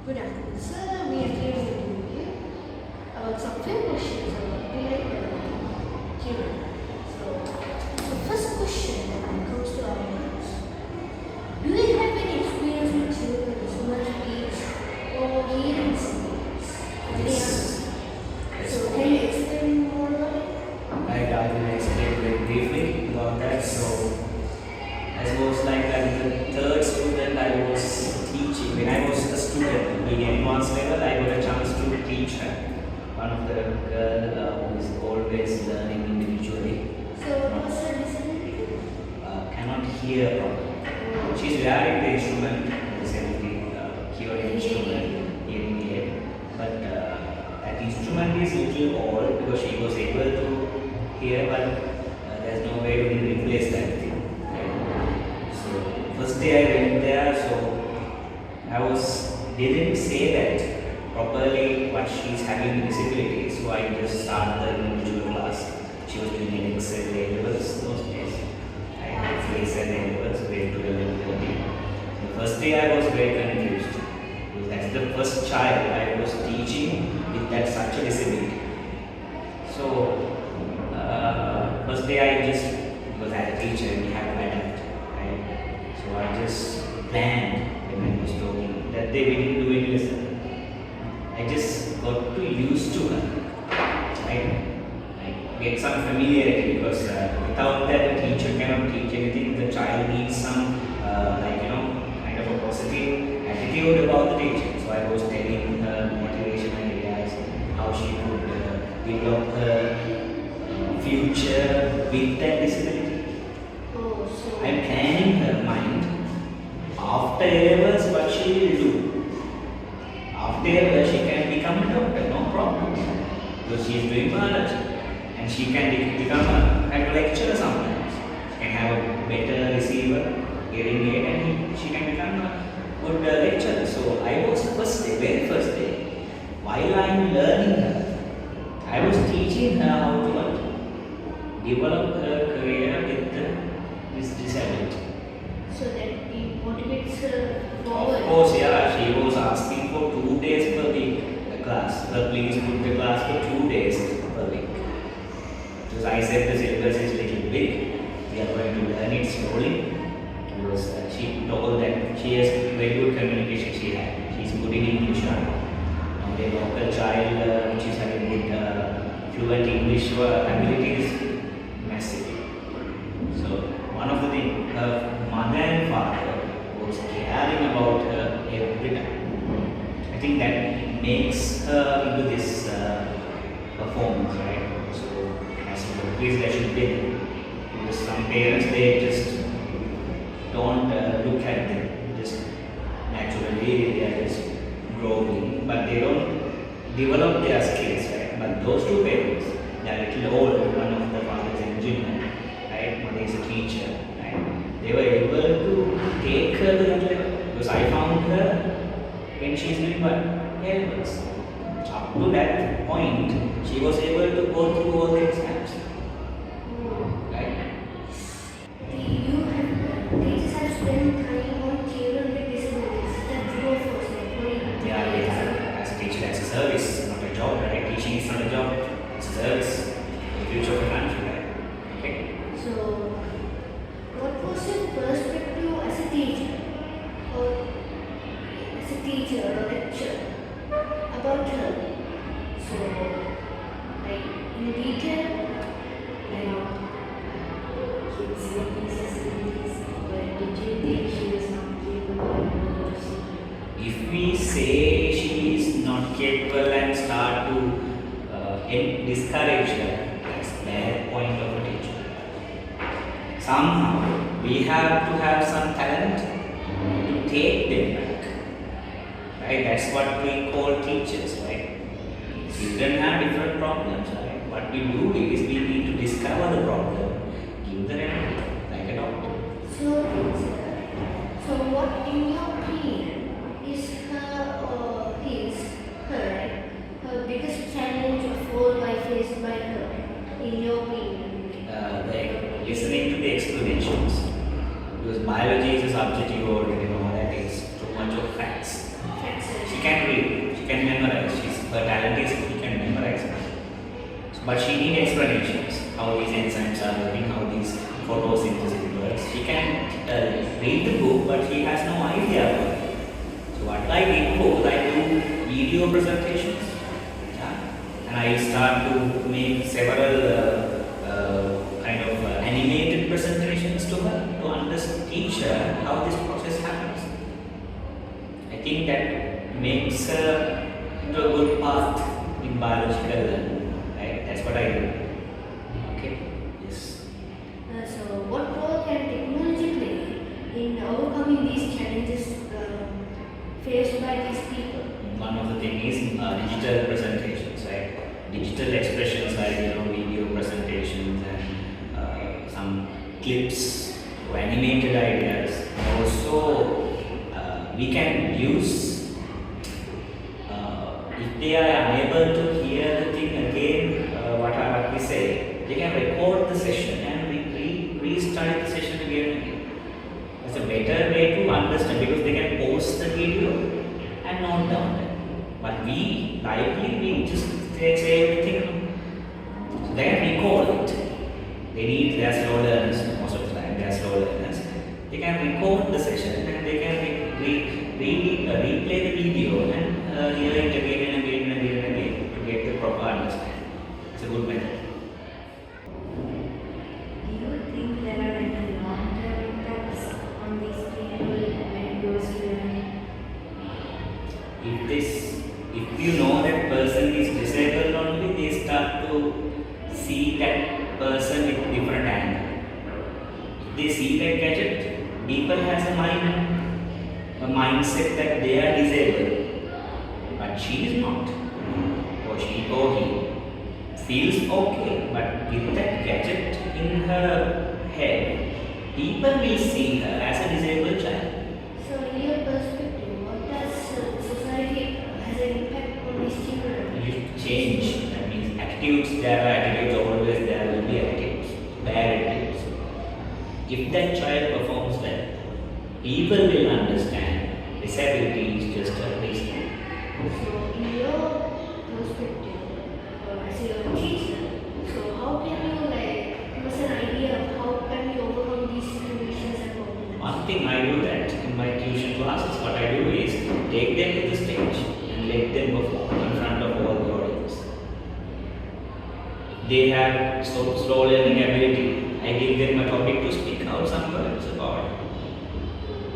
Good afternoon, sir. We are here to review about some few questions about real children. So, the first question that comes to our minds: do you have any experience with children with small speech or hearing disabilities? Any Yes. answer? So, can you explain more about it? I will explain very briefly about that. So, I suppose like as the third student I was teaching, when I was a student in advanced level, I got a chance to teach her. One of the girl who is always learning individually, So, what was the disability? cannot hear properly. She's wearing the instrument, disability, hearing instrument, hearing aid, but that instrument is little old because she was able to hear, but there's no way to replace that thing. Right? So first day I went there, so didn't say that properly what she's having disability, so I just started the individual class. She was doing an Excel A levels those days. I had Excel A levels, way to level 13. The first day I was very confused. Because that's the first child I was teaching with that such a disability. So first day I just, because as a teacher we have to adapt, right? So I just planned when I was talking that day we didn't do any lesson. I just got too used to her. I get some familiarity because without that the teacher cannot teach anything. The child needs some kind of a positive attitude about the teacher. So I was telling her motivation ideas, how she could develop her future with that disability. Oh, so. I'm planning her mind after A-levels what she will do. After A-levels she can become a doctor, no problem. Because she is doing biology. And she can become a kind of lecturer sometimes. She can have a better receiver, hearing aid, and she can become a good lecturer. So I was very first day, while I'm learning her, I was teaching her how to develop her career with this disability. So that it motivates her forward. Of course, yeah, she was asking for 2 days per week class. Please put the class for 2 days per week. Because I said the syllabus is little big. We are going to learn it slowly. Because she told that she has very good communication. She's good in English. Now the local child which is having good fluent English ability is massive. So one of the things, her mother and father was caring about her every time. I think that makes her into this performance, right? So as a place that should be, because some parents they just don't look at them, just naturally they are just growing, but they don't develop their skills, right? But those two parents, they are a little old. One of the father is an engineer, right? Mother is a teacher, right? They were able to take her to that level because I found her when she is doing what? A-levels. Up to that point, she was able to go through all the exams, right? Teachers have spent time on children with disabilities. That's your first like Yeah, they have as a teacher, as a service, not a job, right? Teaching is not a job, it's a service for the future of the country, right? Okay. So, what was your perspective as a teacher or lecturer about her? So, like in detail, like kids with disabilities, but did you think she was not capable of If we say she is not capable and start to discourage her, that's bad point of a teacher. Somehow we have to have some talent to take them back, right? That's what we call teachers, right? Children have different problems, right? What we do is we need to discover the problem, give the remedy, like a doctor. So, so what in your opinion is her biggest challenge of all life faced by her, in your opinion? Like listening to the explanations. Because biology is a subject you already know that is too much of facts. She can read, she can memorize. Her talent is she can memorize. But she needs explanations. How these enzymes are working, how these photosynthesis works. She can read the book, but she has no idea about it. So what I did was I do video presentations, yeah? And I start to make several kind of animated presentations to her to understand, teach her how this process happens. I think that makes her into a good path in biological learning. Right? That's what I do. Okay. Yes. So, what role can technology play in overcoming these challenges faced by these people? One of the things is digital presentations, right? Digital expressions like video presentations and some clips or animated ideas. Also, we can use if they are unable to hear the thing again, what we say, they can record the session and restart the session again and again. It's a better way to understand because they can pause the video and note down that. But we just say everything. So they can record it. They are slow learners most of the time. They are slow learners. They can record the session and they can replay the video and hear it again and again and again and again to get the proper understanding. It's a good method. Do you think there are any long-term impacts on these people when it goes to learning? If you know that person is disabled only, they start to see that person with different angle. If they see that gadget, people has a mindset that they are disabled, but she is not, or she or he feels okay, but with that gadget in her head, people will see her as a disabled child. So, in your perspective, what does society has an impact on these children? You change. That means attitudes, there are attitudes, always there will be attitudes, bad attitudes. If that child performs well, people will understand disability is just a reason. So, in your perspective, as a teacher, so how can you give us an idea of how can we overcome these situations and problems? One thing I do that in my tuition classes, what I do is take them to the stage and let them perform in front of all the audience. They have slow learning ability. I give them a topic to speak out some words about it.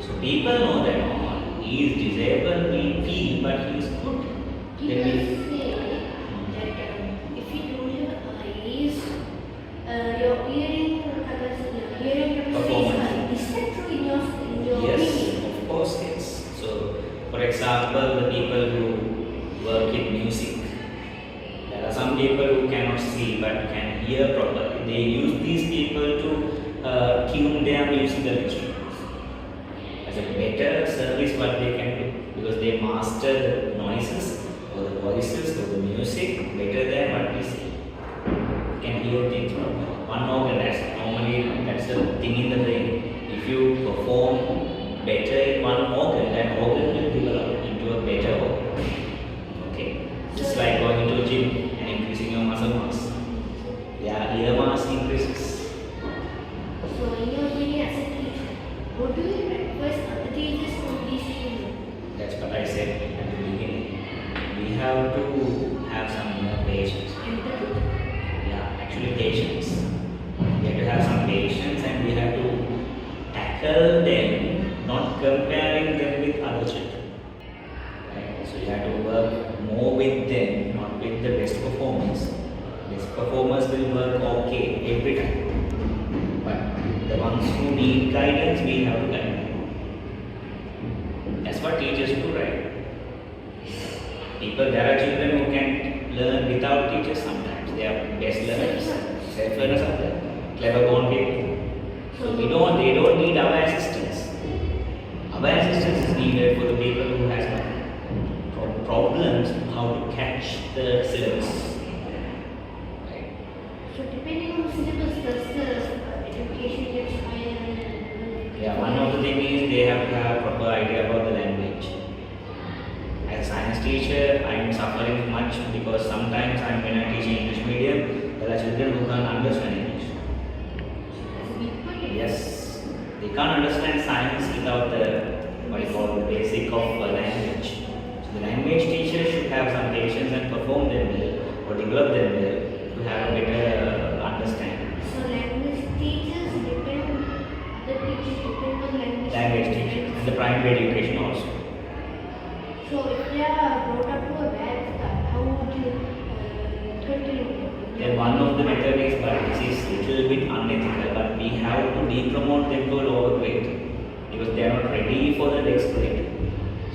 So people know that he is disabled, we feel, but he is good. People Then say that if you don't have eyes, your hearing capacity Performance. is high. Is that true in your yes, opinion? of course, yes. So, for example, the people who work in music, there are some people who cannot see but can hear properly. They use these people to tune their musical instruments as a better service what they can do because they master the noises or the voices or the music better than what we see. Can hear things properly. One organ, that's the thing in the brain. If you perform better in one organ, that organ will develop into a better organ. Okay, just like going to a gym and increasing your muscle mass. Yeah, ear mass increases. So, in your opinion, as a teacher, what do you request other teachers to teach children? That's what I said at the beginning. We have to have some more patience. Empathy. Yeah, actually patience. We have to have some patience and we have to tackle them, not comparing them with other children. Right? So you have to work more with them, not with the best performers. Best performers will work okay every time. But the ones who need guidance, we have to guide them. That's what teachers do, right? People, there are children who can learn without teachers sometimes. They are best learners. Self-learners are there. Clever born people. So they don't need our assistance. Our assistance is needed for the people who has problems how to catch the syllabus. Right? So depending on the syllabus, does the education gets higher? Yeah, one of the things is they have to have proper idea about the language. As a science teacher, I am suffering much because sometimes when I teach English medium, there are children who can't understand English. That's a big point. Yes, they can't understand science without the what you call the basic of language. So the language teacher should have some patience and perform them well or develop them well to have a better understanding. So language teachers depend, other teachers depend on Language teachers and the primary education also. So if they are brought up to a bad start, how would you continue? Then one of the method is, but this is little bit unethical, but we have to depromote them to a lower grade because they are not ready for the next grade.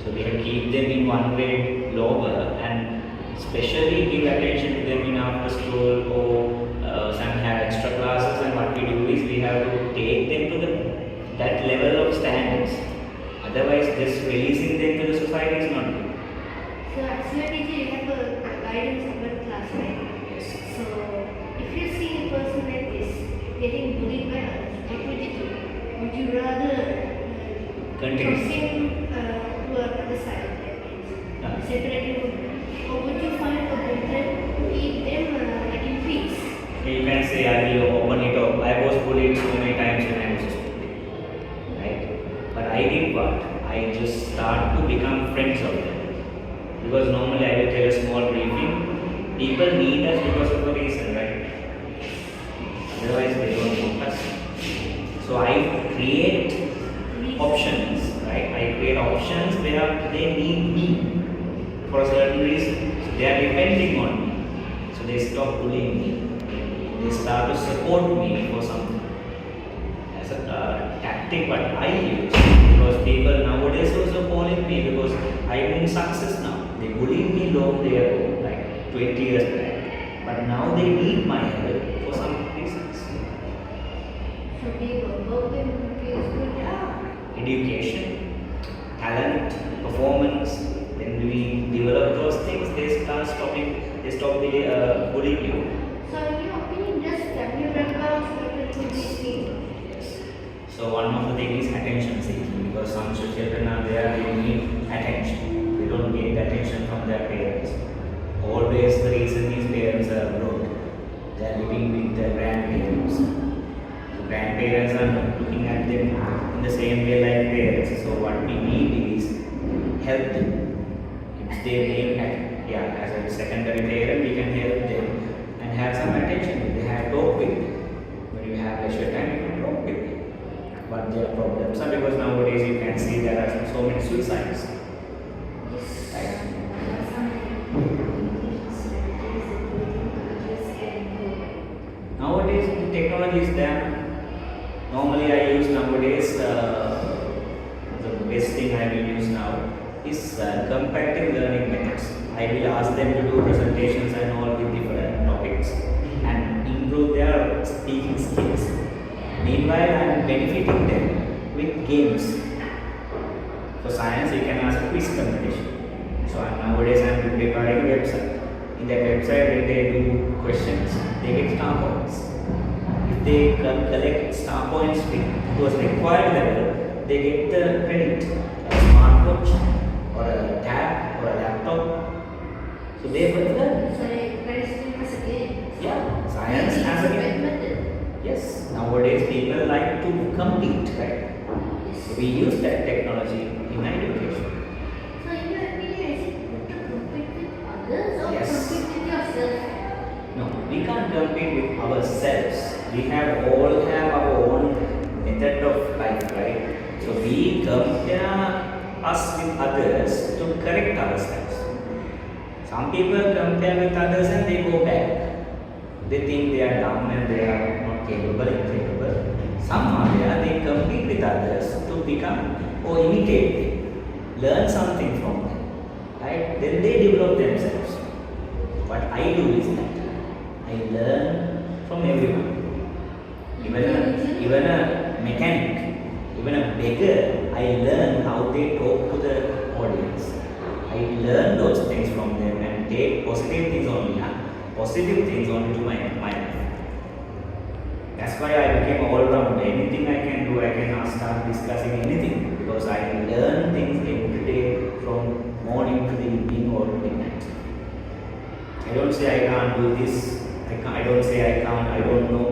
So we have to keep them in one grade lower and especially give attention to them in after school or some have extra classes. And what we do is we have to take them to that level of standards. Otherwise, just releasing them to the society is not good. So as your teacher, you have a guidance about class, right? Yes. So if you see a person like this getting bullied by others, what would you do? Would you rather Continue. proceed to another side, that means separate them, or would you find a method to keep them in peace? You can say I will open it up. I was bullied so many times when I was a student. Right? But I did what? I just start to become friends of them. Because normally I will tell a small briefing. People need us because of a reason, right? Otherwise they don't want us. So I create options, right? I create options where they need me for a certain reason. So they are depending on me. So they stop bullying me. They start to support me for something. As a tactic what I use because people nowadays also calling me because I'm in success now. They bullied me long day ago, like 20 years back. But now they need my help for some reasons. So people work in good Education, talent, performance. When we develop those things, they stop bullying you. So in your opinion, does WFM related to these things? Yes. So one of the things is attention seeking because some children are there, they need attention. They don't get attention from their parents. Always the reason these parents are abroad. They are living with their grandparents. The grandparents are not looking at them in the same way like parents. So what we need is help them. If they need as a secondary parent, we can help them and have some attention. They have talk with them. When you have leisure time, you can talk with them. But their problems are because nowadays you can see there are so many suicides. Right? Nowadays the technology is there. Normally I use nowadays the best thing I will use now is comparative learning methods. I will ask them to do presentations and all with different topics and improve their speaking skills. Meanwhile, I am benefiting them with games. For science, you can ask a quiz competition. So nowadays I am preparing a website. In that website, when they do questions, they get star points. If they collect star points to a required level, they get the credit, a smartwatch or a tab or a laptop. So they will learn. So encouragement as a game. Yeah, science as a game. Method. Yes, nowadays people like to compete, right? So we use that technology in education. So in your opinion, is it good to compete with others or Yes. compete with yourself? No, we can't compete with ourselves. We all have our own method of life, right? So we compare us with others to correct ourselves. Some people compare with others and they go back. They think they are dumb and they are not capable, incapable. Some are there, they compete with others to become or imitate them, learn something from them. Right? right? Then they develop themselves. What I do is that I learn from everyone. Even a mechanic, even a beggar, I learn how they talk to the audience. I learn those things from them and take positive things only, positive things only to my life. That's why I became all round. Anything I can do, I can start discussing anything because I learn things every day from morning to the evening or midnight. I don't say I can't do this. I don't say I can't. I don't know.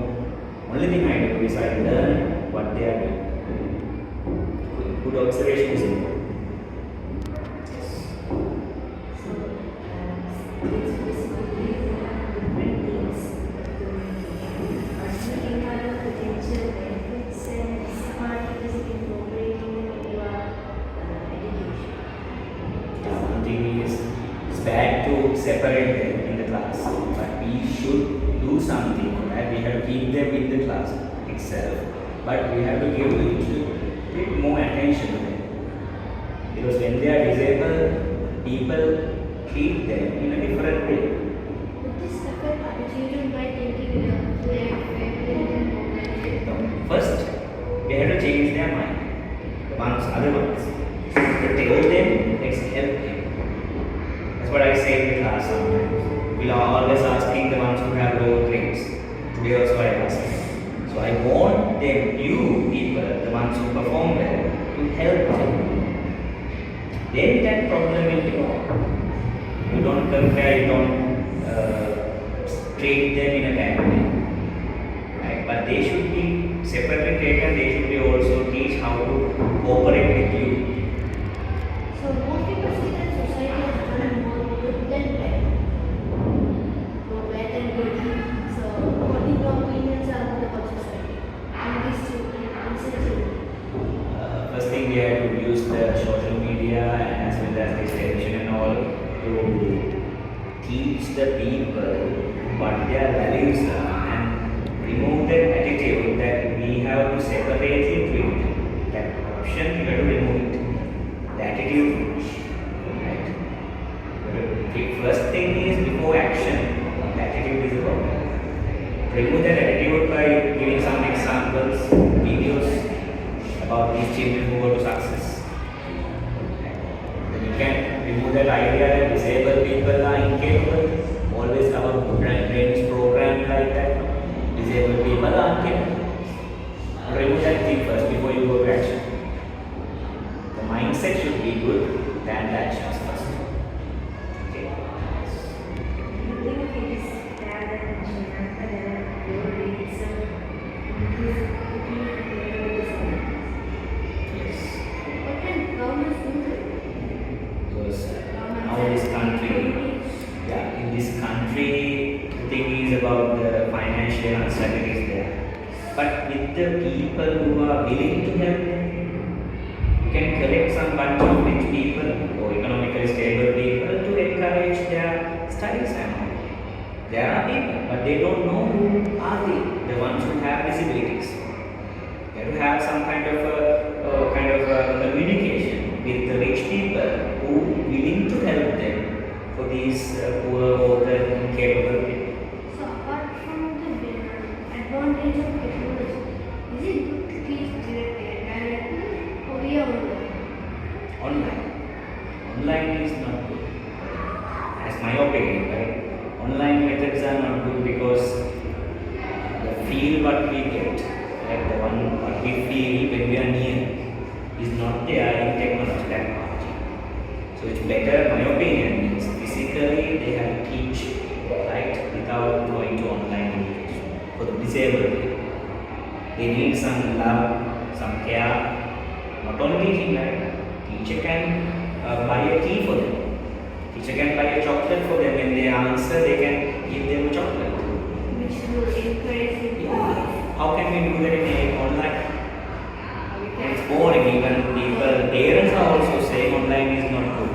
Only thing I do is I learn what they are doing. Good observation is important. Yes. So, it's basically different things of communication. But looking at the potential benefits and disadvantages in incorporating them into our education. Something is it's bad to separate them in the class, but we should do something for that. We have to keep them in the class itself, but we have to give a little more attention to them because when they are disabled, people treat them in a different way. Would this affect attitude by thinking No. First, they have to change their mind. The other ones. To tell them, let's help them. That's what I say in the class sometimes. We are always asking the ones who have low grades. Today also I ask. So I want them, you people, the ones who perform well, to help them. Then that problem will be gone. You don't compare, you don't treat them in a bad way. Right? But they should be separately taken, they should be also teach how to cooperate with you. So most people say that society has done more good than bad. More bad than good. So what is your opinions are about society? And these children, First thing we have to use the social media and as well as this television and all to teach the people what their values are and remove that attitude that we have to separately treat that option, we have to remove it. The attitude, right? The first thing is before action, the attitude is the problem. Remove that attitude by giving some examples, videos about these children who go to success. Then you can remove that idea that disabled people are incapable. Always our brain is programmed like that. Disabled people are incapable. Remove that thing first before you go to action. The mindset should be good than the actions first. Okay. Do you think it is bad that children are low rates of what can governments do? Because now this country, yeah, in this country, the thing is about the financial uncertainties there. But with the people who are willing to help them, you can collect some bunch of rich people or economically stable people to encourage their studies and all. There are people, but they don't know who are they, the ones who have disabilities. They have to have some kind of communication with the rich people who are willing to help them for these poor or the incapable people. So apart from the advantage of technology, is it good to teach directly or via online? Online is not good. As my opinion, right? Online methods are not good because the feel what we get, like the one what we feel when we are near, is not there in technology. So it's better, my opinion is physically they have to teach, right, without going to online education. For the disabled people, they need some love, some care. Not only teaching, right? Teacher can buy a tea for them. Teacher can buy a chocolate for them. When they answer, they can give them a chocolate. which will encourage you to Yeah. How can we do that in online? And it's boring. Even people, parents are also saying online is not good.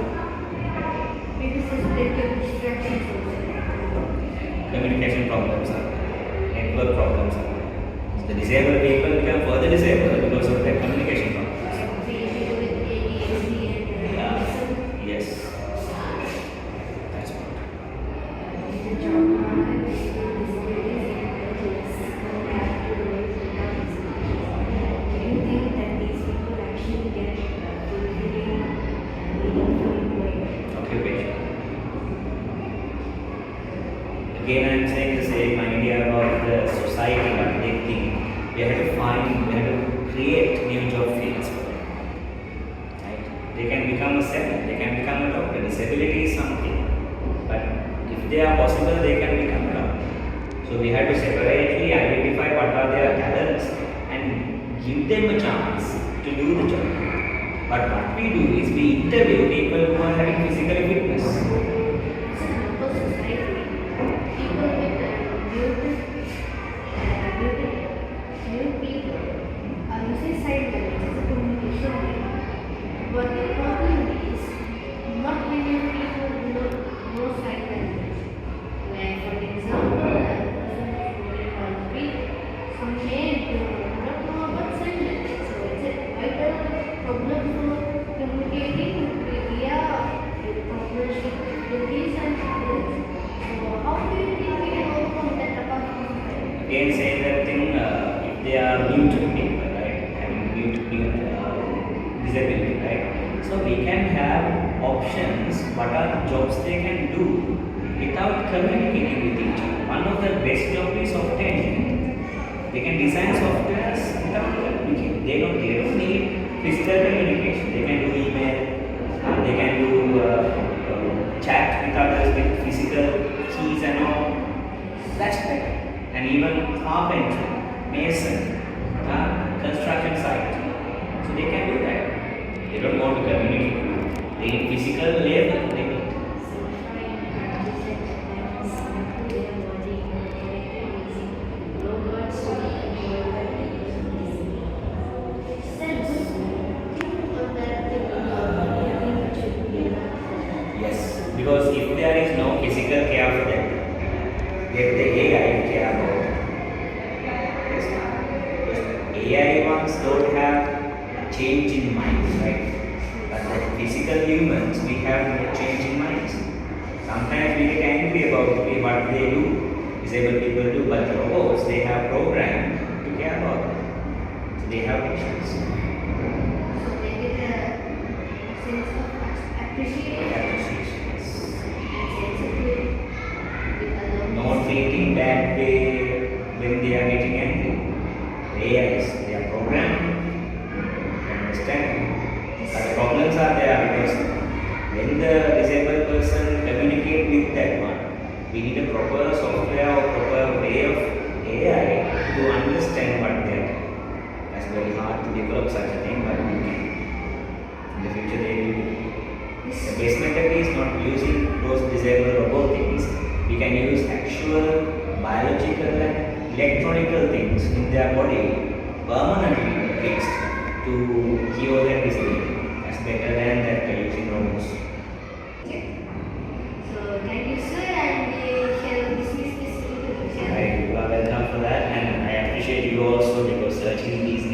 because there's plenty of distractions also. Communication problems are there. Network problems are there. So the disabled people become further disabled because of their communication problems. People with ADHD and Yeah. Yes. again I am saying the same idea about the society, what they think. We have to create new job fields for them. Right? They can become a seller, they can become a doctor. Disability is something, but if they are possible, they can become a doctor. So we have to separately identify what are their talents and give them a chance to do the job. But what we do is we interview people who are having physical fitness. It's a number society. People with new people are using sign language as a communication medium. But the problem is not many people know sign language. Like for example, a person who can speak, some men do not know about sign language. So it's a vital problem for communicating via problems with these and others. So how do you think we can overcome that apart from that? Again, say that thing, if they are mute people, right, having mute disability, right, so we can have options, what are the jobs they can do without communicating with each other. One of the best jobs is software engineering. They can design softwares without communicating. They don't need physical communication. They can do email, they can do chat with others with physical keys and all. That's better. And even carpentry, mason, construction site. So they can do that. They don't want to communicate. They need physical labor. They need. Yes, because if there is no physical care for them, let the AI care about them. Yes. Because AI ones don't have change in minds, right? But the physical humans, we have no change in minds. Sometimes we get angry about what they do, disabled people do, but the robots, they have programmed to care about them. So they have patience. So they get a sense of appreciation Appreciation. and sensitivity with alone. Not treating bad way when they are getting angry. The AIs, they are programmed. You understand? But the problems are there because when the disabled person communicate with that one, we need a proper software or proper way of AI to understand what they are doing. That's very hard to develop such a thing, but we can. In the future, they will do. The best method is not using those disabled robot things. We can use actual biological and electronical things in their body permanently fixed to cure their disability. That's better than that using robots. So thank you, sir, and we shall dismiss this interview. You are welcome for that, and I appreciate you also because searching these